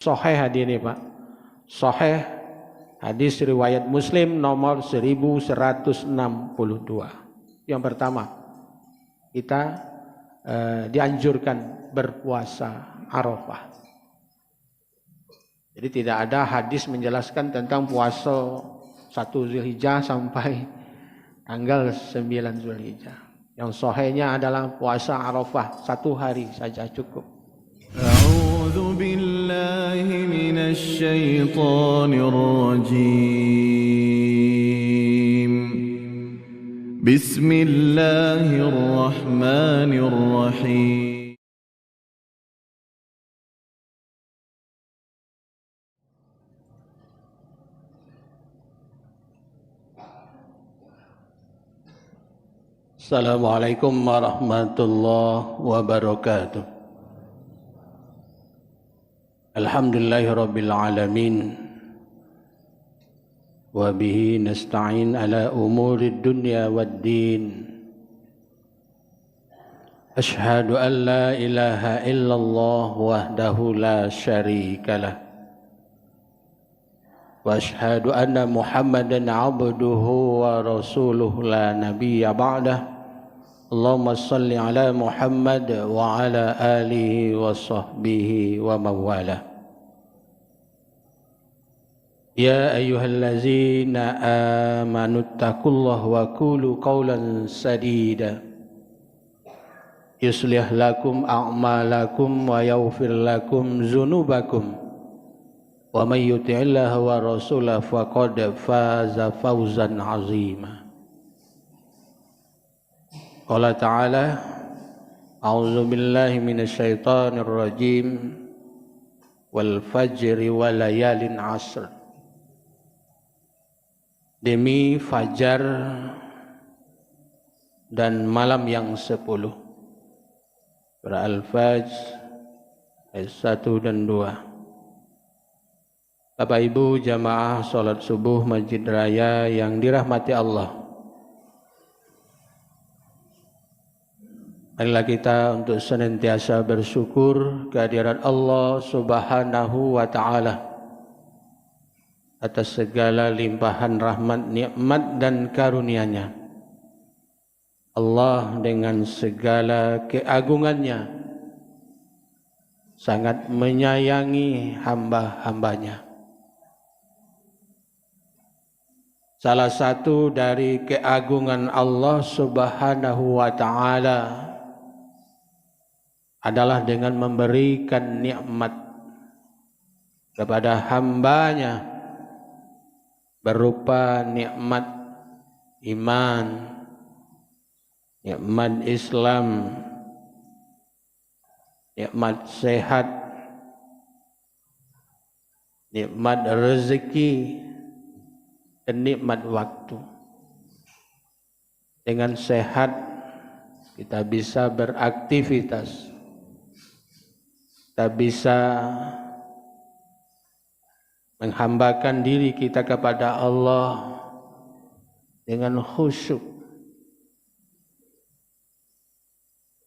Sahih hadirin Pak. Sahih hadis riwayat Muslim nomor 1162. Yang pertama, kita dianjurkan berpuasa Arafah. Jadi tidak ada hadis menjelaskan tentang puasa 1 Zulhijjah sampai tanggal 9 Zulhijjah. Yang sahihnya adalah puasa Arafah 1 hari saja cukup. A'udzu billahi minasy syaithanir rajim. Bismillahirrahmanirrahim. Assalamualaikum warahmatullahi wabarakatuh. Alhamdulillahirabbil alamin. Wa bihi nasta'in ala umurid dunya waddin. Ashhadu an la ilaha illallah wahdahu la syarikalah. Wa ashhadu anna Muhammadan abduhu wa rasuluhu la nabiyya ba'dah. Allahumma salli ala Muhammad wa ala alihi wa sahbihi wa mawala. Ya ayyuhallazina amanu taqullaha wa qulu qawlan sadida yuslih lakum a'malakum wa yaghfir lakum dzunubakum wa may yuti'illaha wa rasulahu faqad faza fawzan 'azima. Qala ta'ala a'udzu billahi minasy syaithanir rajim wal fajri wa layalin 'ashr. Demi fajar dan malam yang 10. Surah Al-Fajr ayat 1 dan 2. Bapak Ibu jamaah salat subuh Masjid Raya yang dirahmati Allah. Marilah kita untuk senantiasa bersyukur kehadirat Allah Subhanahu wa Ta'ala atas segala limpahan rahmat, nikmat dan karunia-Nya. Allah dengan segala keagungannya sangat menyayangi hamba-hambanya. Salah satu dari keagungan Allah Subhanahu wa Ta'ala adalah dengan memberikan nikmat kepada hambanya berupa nikmat iman, nikmat Islam, nikmat sehat, nikmat rezeki, dan nikmat waktu. Dengan sehat kita bisa beraktivitas, kita bisa menghambakan diri kita kepada Allah dengan khusyuk.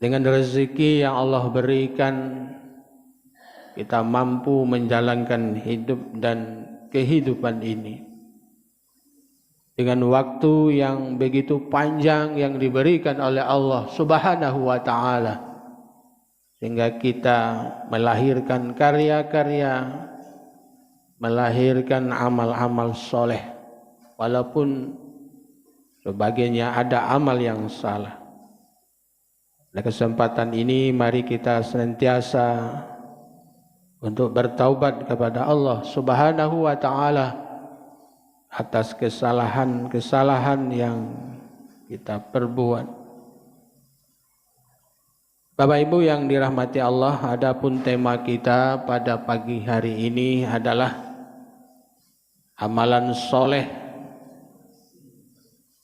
Dengan rezeki yang Allah berikan, kita mampu menjalankan hidup dan kehidupan ini. Dengan waktu yang begitu panjang yang diberikan oleh Allah Subhanahu wa Ta'ala, sehingga kita melahirkan karya-karya, melahirkan amal-amal soleh, walaupun sebagiannya ada amal yang salah. Pada kesempatan ini mari kita senantiasa untuk bertaubat kepada Allah Subhanahu wa Ta'ala atas kesalahan-kesalahan yang kita perbuat. Bapak Ibu yang dirahmati Allah, adapun tema kita pada pagi hari ini adalah amalan soleh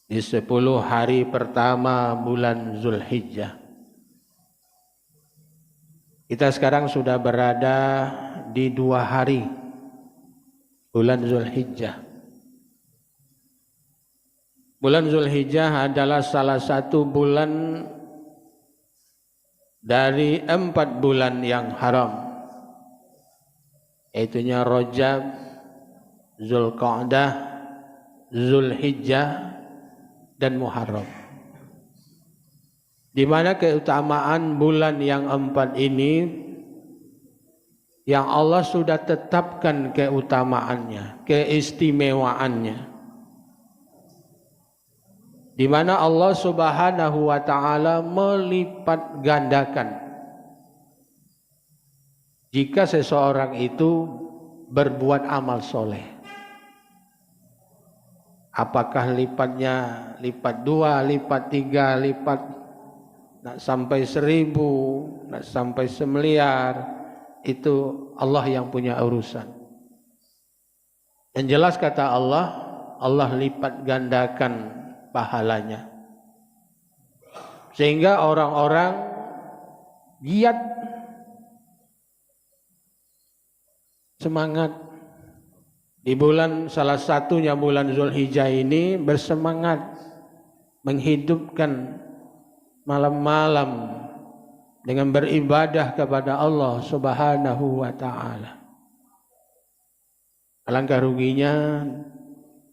di 10 hari pertama bulan Zulhijjah. Kita sekarang sudah berada di 2 hari bulan Zulhijjah. Bulan Zulhijjah adalah salah satu bulan dari 4 bulan yang haram. yaitunya Rajab, Zulqa'dah, Zulhijjah dan Muharram. Di mana keutamaan bulan yang 4 ini yang Allah sudah tetapkan keutamaannya, keistimewaannya. Di mana Allah Subhanahu wa taala melipat gandakan jika seseorang itu berbuat amal soleh. Apakah lipatnya lipat 2, lipat 3, lipat nak sampai 1000, nak sampai 1 miliar, itu Allah yang punya urusan. Yang jelas kata Allah, Allah lipat gandakan pahalanya, sehingga orang-orang giat, semangat di bulan salah satunya bulan Zulhijjah ini bersemangat menghidupkan malam-malam dengan beribadah kepada Allah Subhanahu wa taala. Alangkah ruginya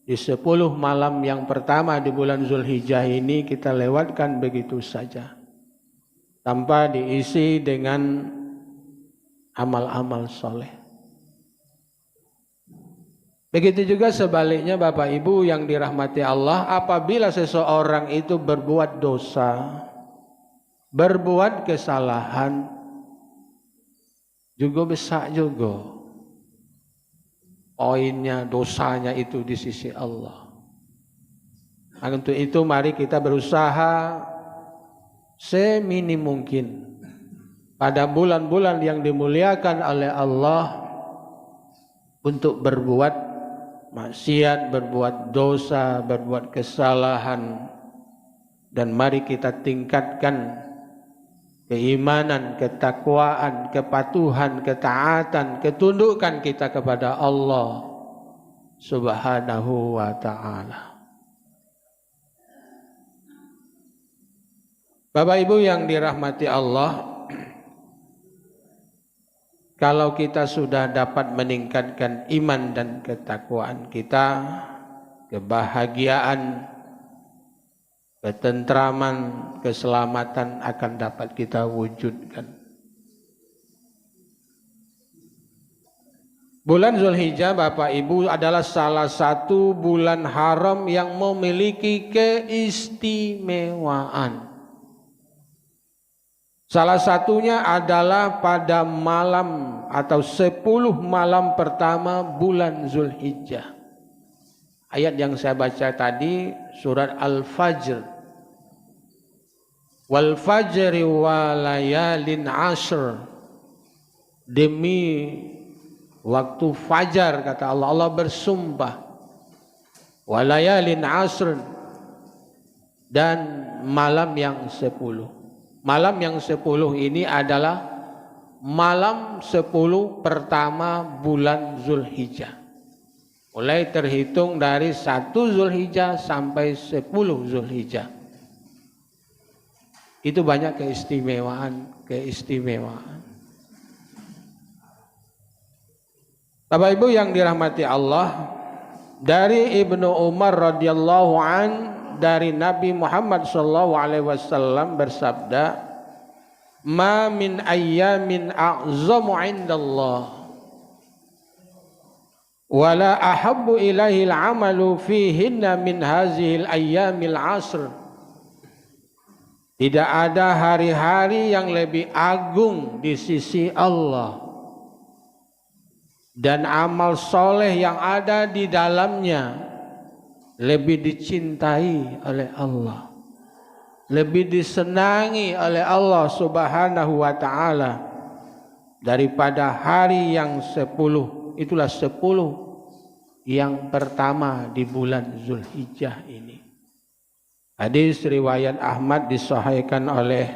di 10 malam yang pertama di bulan Zulhijjah ini kita lewatkan begitu saja tanpa diisi dengan amal-amal soleh. Begitu juga sebaliknya Bapak Ibu yang dirahmati Allah, apabila seseorang itu berbuat dosa, berbuat kesalahan, juga besar juga poinnya, dosanya itu di sisi Allah. Untuk itu mari kita berusaha seminim mungkin pada bulan-bulan yang dimuliakan oleh Allah untuk berbuat maksiat, berbuat dosa, berbuat kesalahan, dan mari kita tingkatkan keimanan, ketakwaan, kepatuhan, ketaatan, ketundukan kita kepada Allah Subhanahu wa taala. Bapak Ibu yang dirahmati Allah, kalau kita sudah dapat meningkatkan iman dan ketakwaan kita, kebahagiaan, ketentraman, keselamatan akan dapat kita wujudkan. Bulan Zulhijjah Bapak Ibu adalah salah satu bulan haram yang memiliki keistimewaan. Salah satunya adalah pada malam atau 10 malam pertama bulan Zulhijjah. Ayat yang saya baca tadi surat Al-Fajr. Wal fajri wa layalin ashr, demi waktu fajar kata Allah, Allah bersumpah, wa layalin ashr, dan malam yang 10. Malam yang 10 ini adalah malam 10 pertama bulan Zulhijjah, mulai terhitung dari 1 Zulhijjah sampai 10 Zulhijjah. Itu banyak keistimewaan. Bapak Ibu yang dirahmati Allah, dari Ibnu Umar radhiyallahu an, dari Nabi Muhammad sallallahu alaihi wasallam bersabda, "Ma min ayyamin a'zamu 'indallah wala ahabbu ilaihi al-'amalu fihinna min hazihil ayyamil 'ashr." Tidak ada hari-hari yang lebih agung di sisi Allah dan amal soleh yang ada di dalamnya lebih dicintai oleh Allah, lebih disenangi oleh Allah Subhanahu wa taala daripada hari yang 10. Itulah 10 yang pertama di bulan Zulhijjah ini. Hadis riwayat Ahmad disahihkan oleh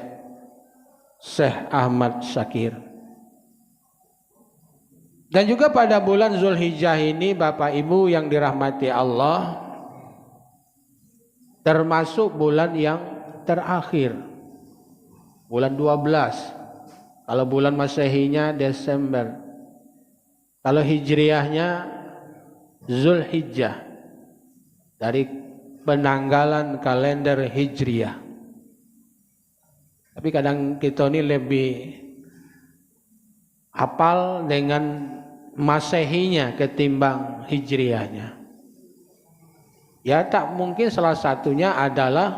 Syekh Ahmad Syakir. Dan juga pada bulan Zulhijjah ini Bapak Ibu yang dirahmati Allah, termasuk bulan yang terakhir, bulan 12. Kalau bulan Masehinya Desember. Kalau hijriahnya Zulhijjah, dari penanggalan kalender hijriah. Tapi kadang kita ini lebih hafal dengan masehinya ketimbang hijriahnya. Ya tak mungkin salah satunya adalah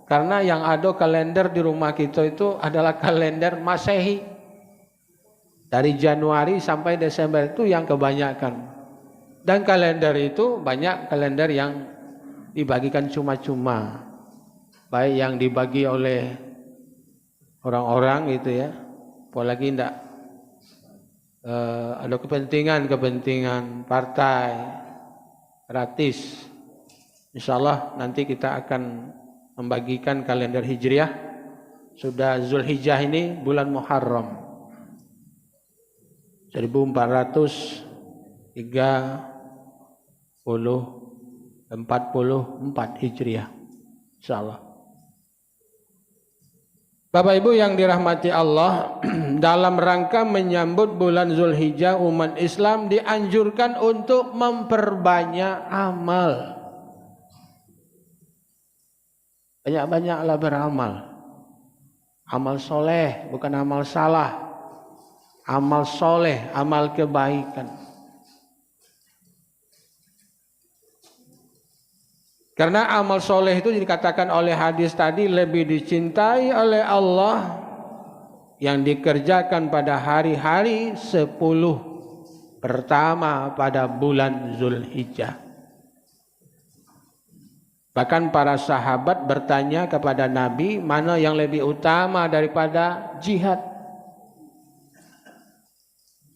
karena yang ada kalender di rumah kita itu adalah kalender masehi. Dari Januari sampai Desember itu yang kebanyakan. Dan kalender itu banyak kalender yang dibagikan cuma-cuma. Baik yang dibagi oleh orang-orang gitu ya. Apalagi tidak ada kepentingan partai gratis. Insyaallah nanti kita akan membagikan kalender hijriah. Sudah Zulhijjah ini bulan Muharram 1444 Hijriah, insyaallah. Bapak Ibu yang dirahmati Allah, dalam rangka menyambut bulan Zulhijjah, umat Islam dianjurkan untuk memperbanyak amal. Banyak-banyaklah beramal. Amal soleh, bukan amal salah. Amal soleh, amal kebaikan. Karena amal soleh itu dikatakan oleh hadis tadi lebih dicintai oleh Allah yang dikerjakan pada hari-hari 10 pertama pada bulan Zulhijjah. Bahkan para sahabat bertanya kepada Nabi, mana yang lebih utama daripada jihad?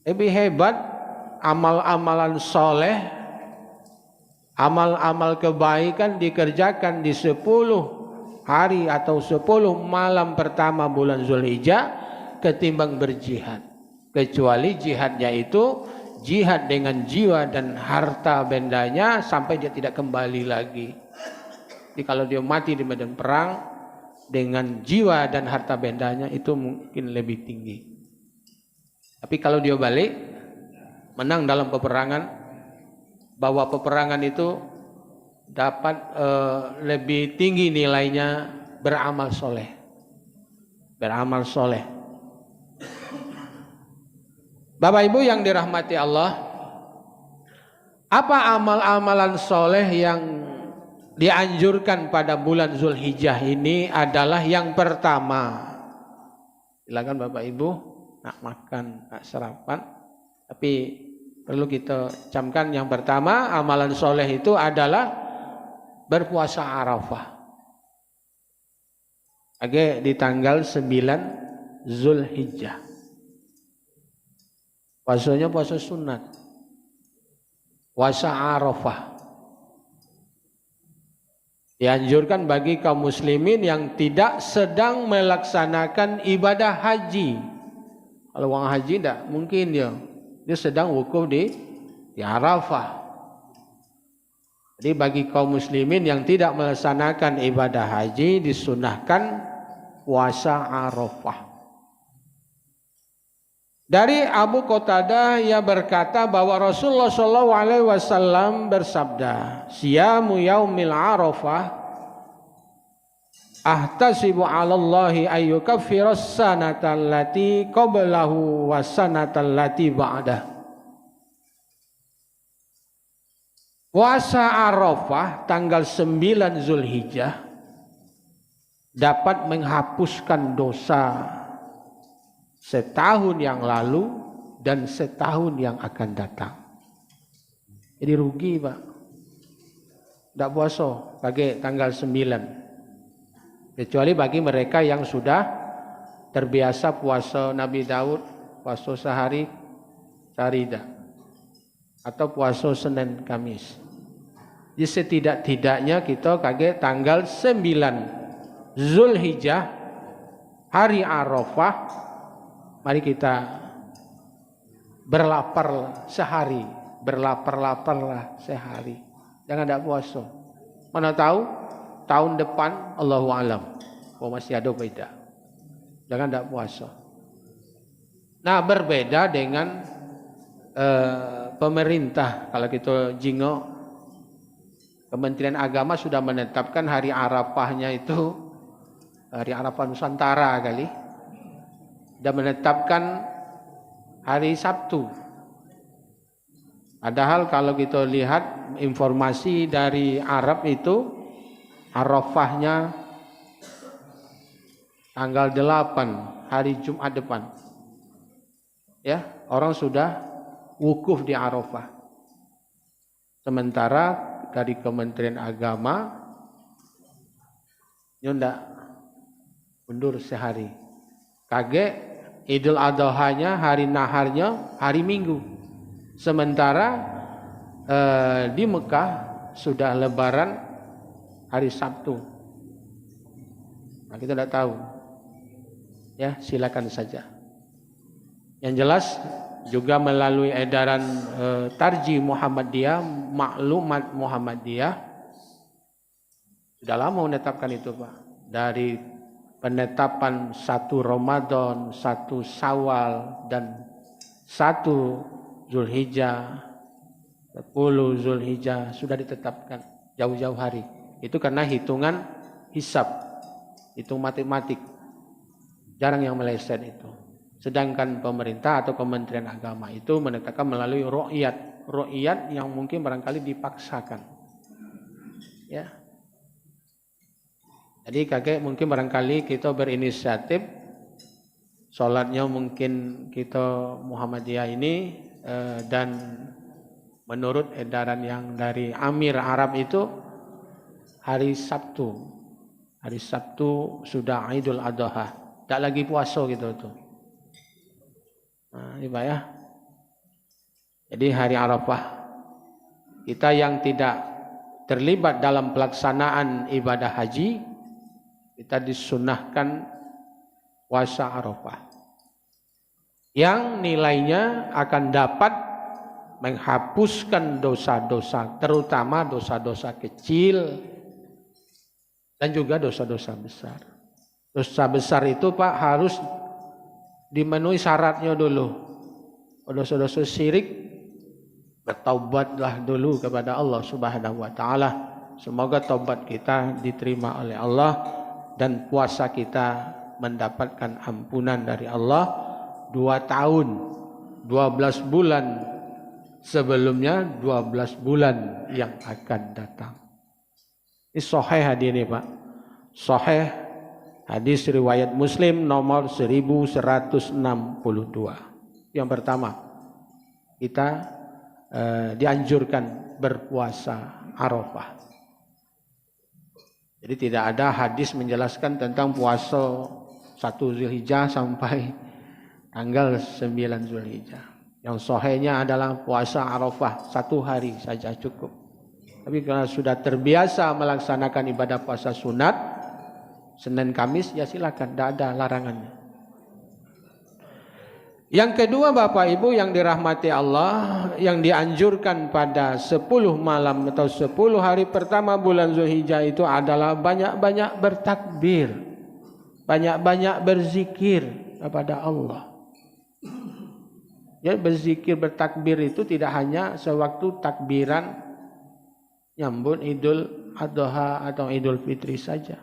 Lebih hebat amal-amalan soleh, amal-amal kebaikan dikerjakan di 10 hari atau 10 malam pertama bulan Zulhijjah ketimbang berjihad. Kecuali jihadnya itu jihad dengan jiwa dan harta bendanya sampai dia tidak kembali lagi. Jadi kalau dia mati di medan perang dengan jiwa dan harta bendanya itu mungkin lebih tinggi. Tapi kalau dia balik menang dalam peperangan, bahwa peperangan itu dapat lebih tinggi nilainya beramal soleh. Beramal soleh. Bapak Ibu yang dirahmati Allah, apa amal-amalan soleh yang dianjurkan pada bulan Zulhijjah ini adalah yang pertama. Silakan Bapak Ibu nak makan, nak sarapan, tapi perlu kita camkan yang pertama amalan soleh itu adalah berpuasa Arafah. Di tanggal 9 Zulhijjah. Puasanya puasa sunat. Puasa Arafah. Dianjurkan bagi kaum muslimin yang tidak sedang melaksanakan ibadah haji. Kalau orang haji tidak mungkin dia sedang wukuf di Arafah. Jadi bagi kaum muslimin yang tidak melaksanakan ibadah haji disunahkan puasa Arafah. Dari Abu Qatadah ia berkata bahwa Rasulullah SAW bersabda, "Siyamu yaumil Arafah ahtasibu 'ala Allahi ay yukaffiras sanata allati qablahu was sanata allati ba'dah." Puasa Arafah tanggal 9 Zulhijjah dapat menghapuskan dosa setahun yang lalu dan setahun yang akan datang. Jadi rugi Pak, tidak puasa bagi tanggal 9. Kecuali bagi mereka yang sudah terbiasa puasa Nabi Daud, puasa sehari Sarida, atau puasa Senin Kamis. Jadi setidak-tidaknya kita tanggal 9 Zulhijjah, hari Arafah, mari kita berlapar sehari, berlapar-laparlah sehari. Jangan tidak puasa. Mana tahu tahun depan Allahu a'lam, masih ada beda. Jangan tidak puasa. Nah, berbeda dengan pemerintah, kalau kita jingo, Kementerian Agama sudah menetapkan hari Arafahnya itu hari Arafah Nusantara kali, dan menetapkan hari Sabtu. Padahal kalau kita lihat informasi dari Arab itu Arafahnya tanggal 8 hari Jumat depan. Ya, orang sudah wukuf di Arafah. Sementara dari Kementerian Agama ndak mundur sehari. Kage Idul Adha-nya hari naharnya hari Minggu. Sementara di Mekah sudah lebaran hari Sabtu. Nah, kita tidak tahu. Ya, silakan saja. Yang jelas juga melalui edaran Tarji Muhammadiyah, Maklumat Muhammadiyah, sudah lama menetapkan itu Pak. Dari penetapan 1 Ramadan, 1 Syawal, dan 1 Zulhijjah, 10 Zulhijjah sudah ditetapkan jauh-jauh hari. Itu karena hitungan hisab, hitung matematik. Jarang yang meleset itu. Sedangkan pemerintah atau Kementerian Agama itu menetapkan melalui ru'yat yang mungkin barangkali dipaksakan. Ya. Jadi kakek mungkin barangkali kita berinisiatif, sholatnya mungkin kita Muhammadiyah ini dan menurut edaran yang dari Amir Arab itu hari Sabtu. Hari Sabtu sudah Idul Adha. Tak lagi puasa gitu tuh. Nah, ini Pak ya. Jadi hari Arafah, kita yang tidak terlibat dalam pelaksanaan ibadah haji, kita disunahkan puasa Arafah. Yang nilainya akan dapat menghapuskan dosa-dosa, terutama dosa-dosa kecil dan juga dosa-dosa besar. Dosa besar itu Pak harus dimenuhi syaratnya dulu. Dosa-dosa syirik, bertaubatlah dulu kepada Allah Subhanahu wa taala. Semoga taubat kita diterima oleh Allah dan puasa kita mendapatkan ampunan dari Allah 2 tahun, 12 bulan sebelumnya, 12 bulan yang akan datang. Ini sahih hadis ini Pak. Sahih hadis riwayat Muslim nomor 1162. Yang pertama, kita dianjurkan berpuasa Arafah. Jadi tidak ada hadis menjelaskan tentang puasa 1 Zulhijjah sampai tanggal 9 Zulhijjah. Yang sahihnya adalah puasa Arafah 1 hari saja cukup. Tapi kalau sudah terbiasa melaksanakan ibadah puasa sunat Senin Kamis, ya silakan, tidak ada larangannya. Yang kedua Bapak Ibu yang dirahmati Allah, yang dianjurkan pada 10 malam atau 10 hari pertama bulan Zulhijjah itu adalah banyak-banyak bertakbir, banyak-banyak berzikir kepada Allah. Ya, berzikir bertakbir itu tidak hanya sewaktu takbiran nyambut Idul Adha atau Idul Fitri saja.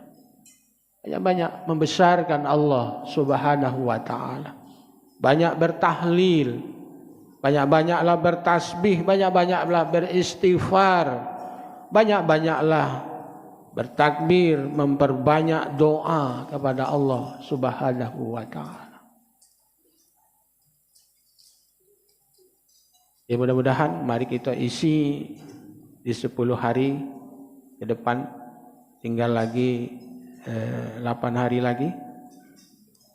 Banyak-banyak membesarkan Allah Subhanahu wa taala. Banyak bertahlil, banyak-banyaklah bertasbih, banyak-banyaklah beristighfar, banyak-banyaklah bertakbir, memperbanyak doa kepada Allah Subhanahu wa taala. Ya, mudah-mudahan mari kita isi di 10 hari ke depan, tinggal lagi 8 hari lagi.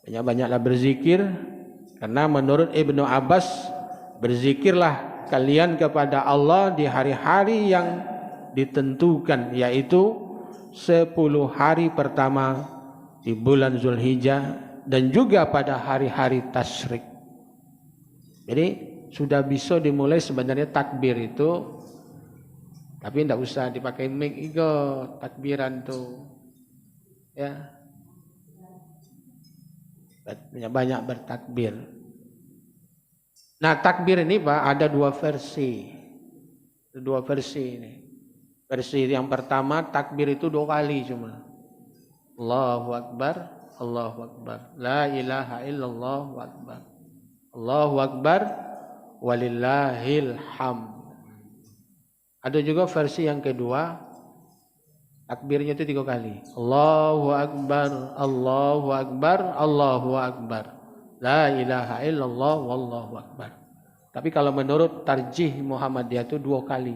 Banyak-banyaklah berzikir, karena menurut Ibnu Abbas, berzikirlah kalian kepada Allah di hari-hari yang ditentukan, yaitu 10 hari pertama di bulan Zulhijjah dan juga pada hari-hari tasyrik. Jadi sudah bisa dimulai sebenarnya takbir itu, tapi tidak usah dipakai mic itu takbiran tuh, ya. Banyak bertakbir. Nah, takbir ini Pak ada dua versi. Dua versi ini. Versi yang pertama takbir itu 2 kali cuma. Allahu Akbar, Allahu Akbar. La ilaha illallah wa akbar. Allahu Akbar walillahil hamd. Ada juga versi yang kedua, takbirnya itu 3 kali. Allahu Akbar, Allahu Akbar, Allahu Akbar. La ilaha illallah wallahu akbar. Tapi kalau menurut tarjih Muhammadiyah itu 2 kali.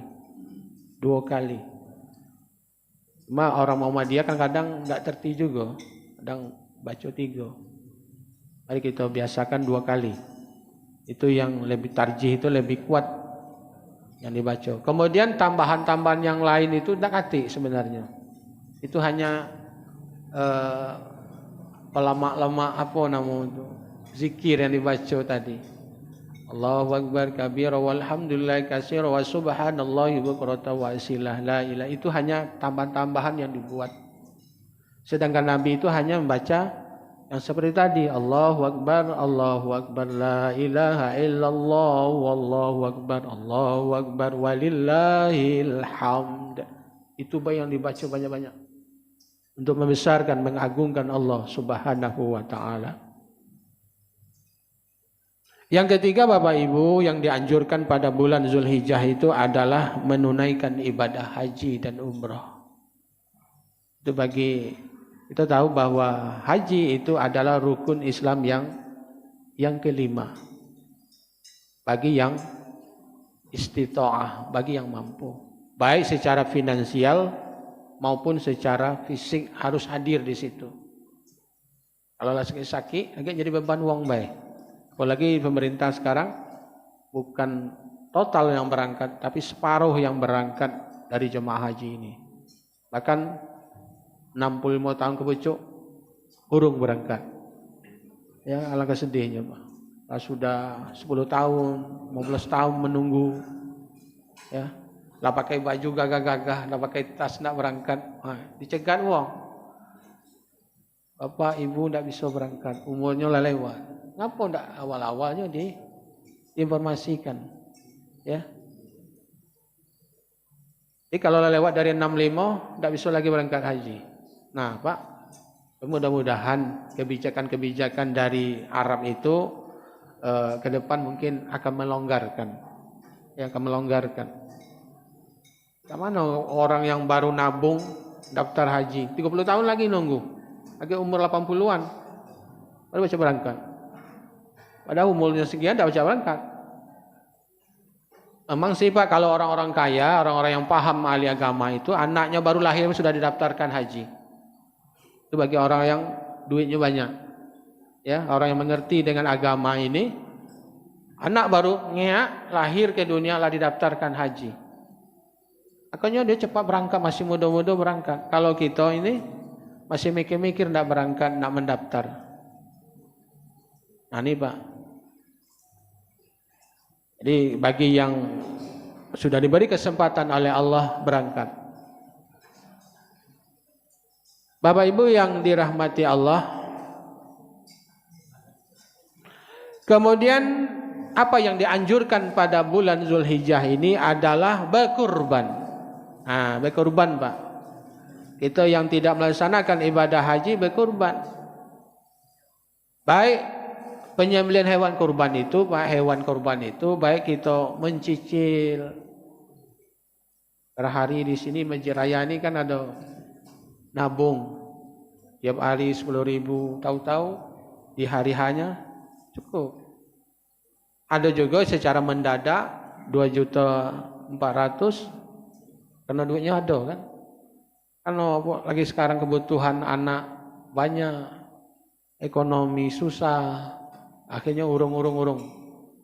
2 kali. Cuma orang Muhammadiyah kan kadang enggak terti juga. Kadang baca 3. Mari kita biasakan 2 kali. Itu yang lebih tarjih, itu lebih kuat yang dibaca. Kemudian tambahan-tambahan yang lain itu tidak kati sebenarnya. Itu hanya pelemak-lemak apa namanya itu, zikir yang dibaca tadi. Allahu Akbar kabira walhamdulillah katsira wa subhanallahi bukratan wa asilah la ilaha. Itu hanya tambahan-tambahan yang dibuat. Sedangkan Nabi itu hanya membaca yang seperti tadi, Allahu Akbar la ilaha illallah wallahu akbar walillahil hamd. Itu yang dibaca banyak-banyak untuk membesarkan, mengagungkan Allah Subhanahu wa taala. Yang ketiga Bapak Ibu, yang dianjurkan pada bulan Zulhijjah itu adalah menunaikan ibadah haji dan umrah. Itu bagi kita tahu bahwa haji itu adalah rukun Islam yang kelima. Bagi yang istita'ah, bagi yang mampu. Baik secara finansial maupun secara fisik harus hadir di situ. Kalau sakit, agak jadi beban uang baik. Apalagi pemerintah sekarang bukan total yang berangkat, tapi separuh yang berangkat dari jemaah haji ini. Bahkan 65 tahun ke pucuk urung berangkat. Ya, alangkah sedihnya Pak. Sudah 10 tahun, 15 tahun menunggu. Ya, lah pakai baju gagah-gagah, lah pakai tas nak berangkat. Dicegat uang. Bapak Ibu tidak bisa berangkat, umurnya lah lewat. Kenapa tidak awal-awalnya diinformasikan? Ya. Jadi kalau lewat dari 65 tidak bisa lagi berangkat haji. Nah, Pak, mudah-mudahan kebijakan-kebijakan dari Arab itu ke depan mungkin akan melonggarkan. Ya, akan melonggarkan. Mana orang yang baru nabung daftar haji 30 tahun lagi nunggu. Lagi umur 80-an baru bisa berangkat. Padahal umurnya sekian tidak bisa berangkat. Memang sih Pak, kalau orang-orang kaya, orang-orang yang paham ahli agama itu, anaknya baru lahir sudah didaftarkan haji. Itu bagi orang yang duitnya banyak. Ya, orang yang mengerti dengan agama ini, anak baru lahir ke dunia lah didaftarkan haji. Akhirnya dia cepat berangkat, masih muda-muda berangkat. Kalau kita ini masih mikir-mikir tidak berangkat, tidak mendaftar. Nah ini Pak. Jadi bagi yang sudah diberi kesempatan oleh Allah berangkat. Bapak Ibu yang dirahmati Allah. Kemudian apa yang dianjurkan pada bulan Zulhijjah ini adalah berkurban. Nah, berkurban Pak. Kita yang tidak melaksanakan ibadah haji berkurban. Baik penyembelihan hewan kurban itu, Pak, hewan kurban itu baik kita mencicil. Per hari di sini Masjid Raya ini kan ada nabung. Tiap hari 10.000, tahu-tahu di hari hanya cukup. Ada juga secara mendadak 2.400.000 karena duitnya ada kan. Karena lagi sekarang kebutuhan anak banyak, ekonomi susah. Akhirnya urung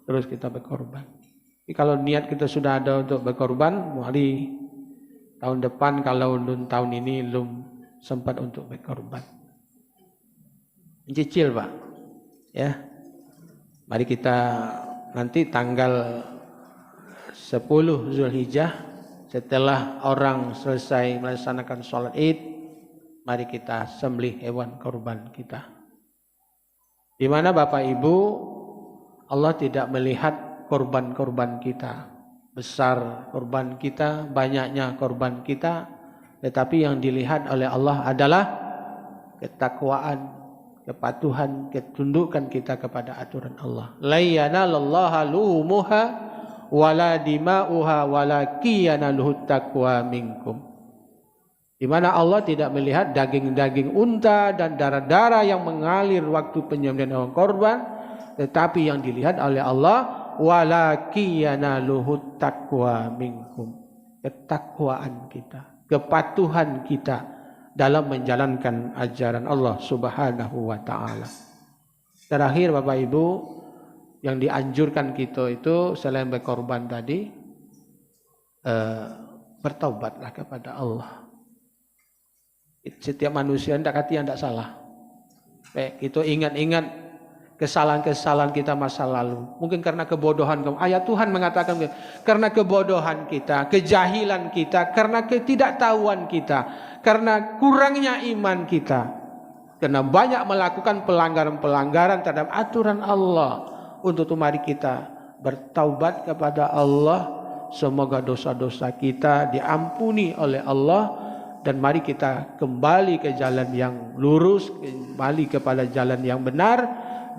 terus kita berkorban. Jadi kalau niat kita sudah ada untuk berkorban, mari tahun depan kalau tahun ini belum sempat untuk berkorban. Mencicil Pak. Ya. Mari kita nanti tanggal 10 Zulhijjah setelah orang selesai melaksanakan sholat Id, mari kita sembelih hewan korban kita. Di mana Bapak Ibu, Allah tidak melihat korban-korban kita. Besar korban kita, banyaknya korban kita, tetapi yang dilihat oleh Allah adalah ketakwaan, kepatuhan, ketundukan kita kepada aturan Allah. La yanalallaha luhumuha wala dima'uha walakiyanalhu taqwa minkum. Di mana Allah tidak melihat daging-daging unta dan darah-darah yang mengalir waktu penyembelihan hewan korban, tetapi yang dilihat oleh Allah walakiyanalhu taqwa minkum. Ketakwaan kita, kepatuhan kita dalam menjalankan ajaran Allah Subhanahu wa taala. Terakhir Bapak Ibu, yang dianjurkan kita itu selain berkorban tadi, bertaubatlah kepada Allah. Setiap manusia tidak kata yang tidak salah. Kita ingat-ingat kesalahan-kesalahan kita masa lalu. Mungkin karena kebodohan. Ayat Tuhan mengatakan karena kebodohan kita, kejahilan kita, karena ketidaktahuan kita, karena kurangnya iman kita, karena banyak melakukan pelanggaran-pelanggaran terhadap aturan Allah. Untuk itu mari kita bertaubat kepada Allah. Semoga dosa-dosa kita diampuni oleh Allah. Dan mari kita kembali ke jalan yang lurus, kembali kepada jalan yang benar,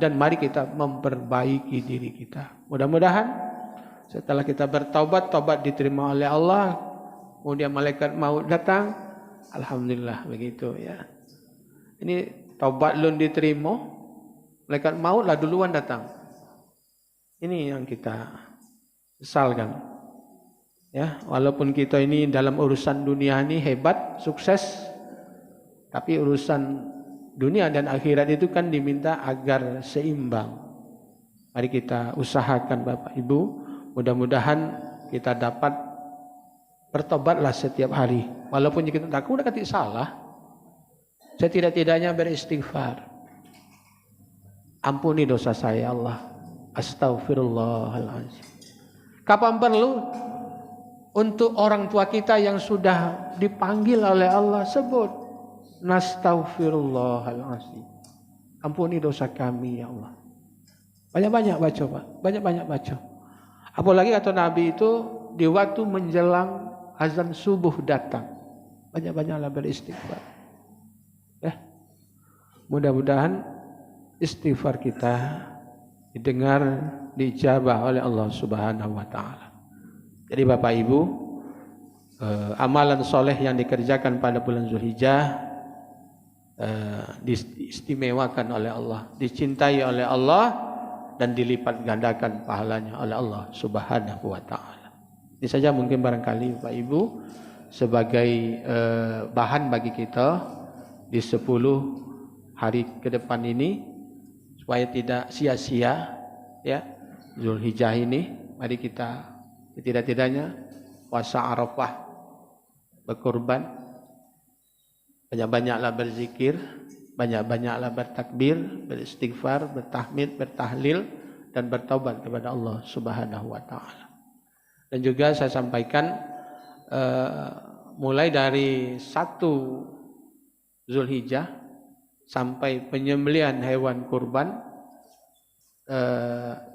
dan mari kita memperbaiki diri kita. Mudah-mudahan setelah kita bertaubat, taubat diterima oleh Allah, kemudian malaikat maut datang, alhamdulillah begitu ya. Ini taubat belum diterima, malaikat maut lah duluan datang. Ini yang kita sesalkan. Ya, walaupun kita ini dalam urusan dunia ini hebat, sukses, tapi urusan dunia dan akhirat itu kan diminta agar seimbang. Mari kita usahakan Bapak Ibu, mudah-mudahan kita dapat bertobatlah setiap hari. Walaupun kita takut udah kata salah, setidak-tidaknya beristighfar. Ampuni dosa saya Allah. Astaghfirullahaladzim. Kapan perlu? Untuk orang tua kita yang sudah dipanggil oleh Allah, sebut nastaghfirullahaladzim. Ampuni dosa kami ya Allah. Banyak-banyak baca Pak, banyak-banyak baca. Apalagi kata Nabi itu di waktu menjelang azan subuh datang, banyak-banyaklah beristighfar. Ya, mudah-mudahan istighfar kita didengar, diijabah oleh Allah Subhanahu wa taala. Jadi Bapak Ibu, amalan soleh yang dikerjakan pada bulan Zulhijjah diistimewakan oleh Allah, dicintai oleh Allah, dan dilipat gandakan pahalanya oleh Allah Subhanahu wa taala. Ini saja mungkin barangkali Bapak Ibu sebagai bahan bagi kita di 10 hari ke depan ini, supaya tidak sia-sia ya Zulhijjah ini. Mari kita tidak-tidaknya puasa Arafah, berkorban, banyak-banyaklah berzikir, banyak-banyaklah bertakbir, beristighfar, bertahmid, bertahlil, dan bertaubat kepada Allah Subhanahu wa taala. Dan juga saya sampaikan mulai dari 1 Zulhijjah sampai penyembelihan hewan kurban,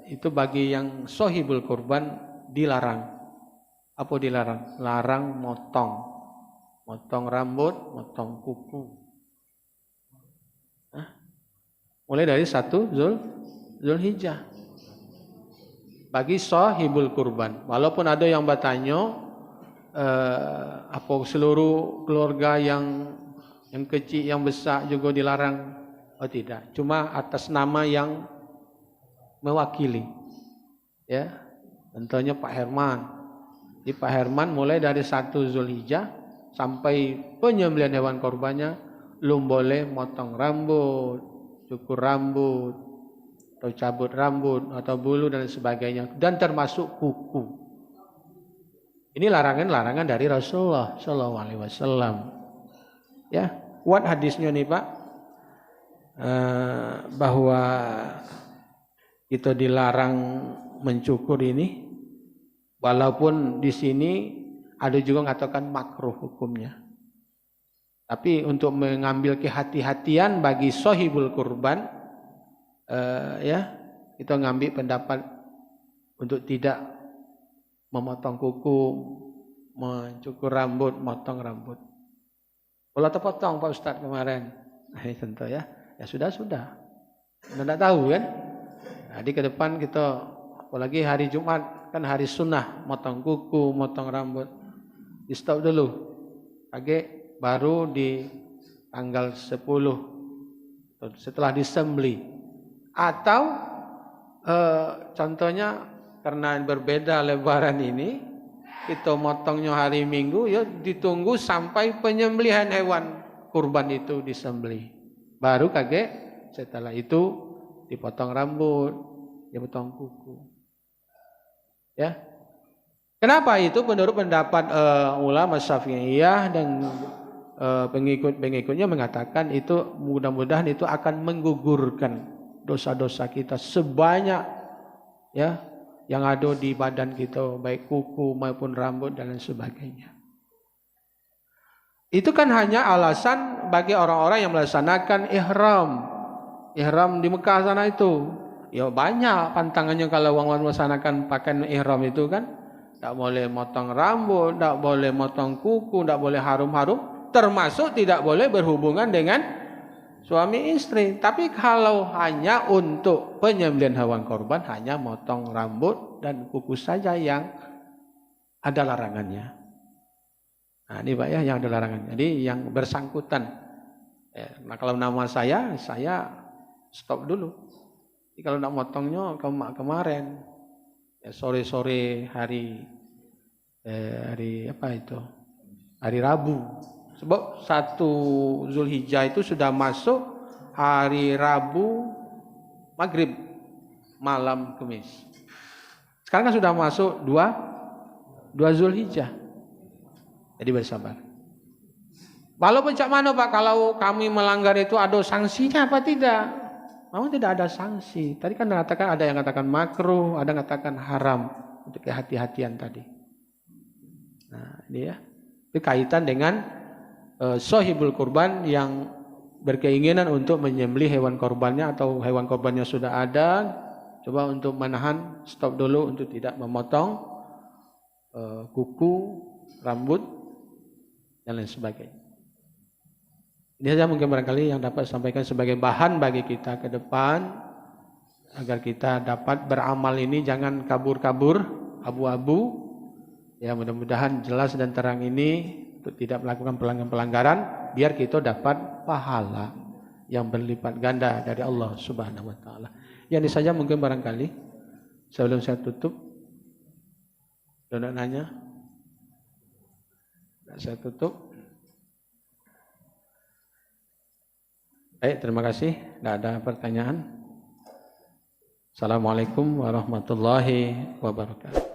itu bagi yang sohibul kurban dilarang. Apa dilarang? Larang motong rambut, motong kuku. Mulai dari 1 Zulhijjah. Bagi sohibul kurban. Walaupun ada yang bertanya, apa seluruh keluarga yang kecil, yang besar juga dilarang? Oh tidak. Cuma atas nama yang mewakili. Ya. Contohnya Pak Herman. Di Pak Herman mulai dari 1 Zulhijjah sampai penyembelihan hewan korbannya, belum boleh motong rambut, cukur rambut, atau cabut rambut, atau bulu dan sebagainya, dan termasuk kuku. Ini larangan-larangan dari Rasulullah SAW. Ya, kuat hadisnya nih Pak, bahwa kita dilarang mencukur ini. Walaupun di sini ada juga mengatakan makruh hukumnya. Tapi untuk mengambil kehati-hatian bagi sohibul kurban, ya kita ngambil pendapat untuk tidak memotong kuku, mencukur rambut, motong rambut. Kalau terpotong Pak Ustadz kemarin, ini tentu ya sudah. Anda tidak tahu kan? Jadi ke depan kita, apalagi hari Jumat kan hari sunnah, motong kuku, motong rambut, di stop dulu. Baru di tanggal 10 setelah disembeli. Atau contohnya karena berbeda lebaran ini, kita motongnya hari Minggu, ya ditunggu sampai penyembelihan hewan kurban itu disembelih. Baru setelah itu dipotong rambut, dipotong kuku. Ya. Kenapa itu? Menurut pendapat ulama Syafi'iyah dan pengikut-pengikutnya mengatakan itu mudah-mudahan itu akan menggugurkan dosa-dosa kita sebanyak ya yang ada di badan kita, baik kuku maupun rambut dan lain sebagainya. Itu kan hanya alasan bagi orang-orang yang melaksanakan ihram di Mekah sana itu. Ya banyak pantangannya kalau orang melaksanakan pakaian ihram itu kan. Tak boleh motong rambut, tak boleh motong kuku, tak boleh harum-harum, termasuk tidak boleh berhubungan dengan suami istri. Tapi kalau hanya untuk penyembelihan hewan korban, hanya motong rambut dan kuku saja yang ada larangannya. Nah ini Pak ya yang ada larangannya. Jadi yang bersangkutan. Nah kalau nama saya stop dulu. Jadi kalau nak motongnya kemarin, sore-sore hari apa itu? Hari Rabu. Sebab 1 Zulhijjah itu sudah masuk hari Rabu maghrib malam Kamis. Sekarang kan sudah masuk 2 Zulhijjah. Jadi bersabar. Walaupun cak mana Pak, kalau kami melanggar itu ada sanksinya apa tidak? Memang tidak ada sanksi. Tadi kan ada yang katakan makruh, ada yang katakan haram untuk kehati-hatian tadi. Nah ini ya. Berkaitan dengan sohibul kurban yang berkeinginan untuk menyembelih hewan korbannya atau hewan korbannya sudah ada, coba untuk menahan, stop dulu untuk tidak memotong kuku, rambut dan lain sebagainya. Ini saja mungkin barangkali yang dapat sampaikan sebagai bahan bagi kita ke depan agar kita dapat beramal ini jangan kabur-kabur, abu-abu. Ya mudah-mudahan jelas dan terang ini untuk tidak melakukan pelanggaran biar kita dapat pahala yang berlipat ganda dari Allah Subhanahu wa taala. Ya ini saja mungkin barangkali sebelum saya tutup. Ada nanya? Saya tutup. Baik, terima kasih. Tidak ada pertanyaan. Assalamualaikum warahmatullahi wabarakatuh.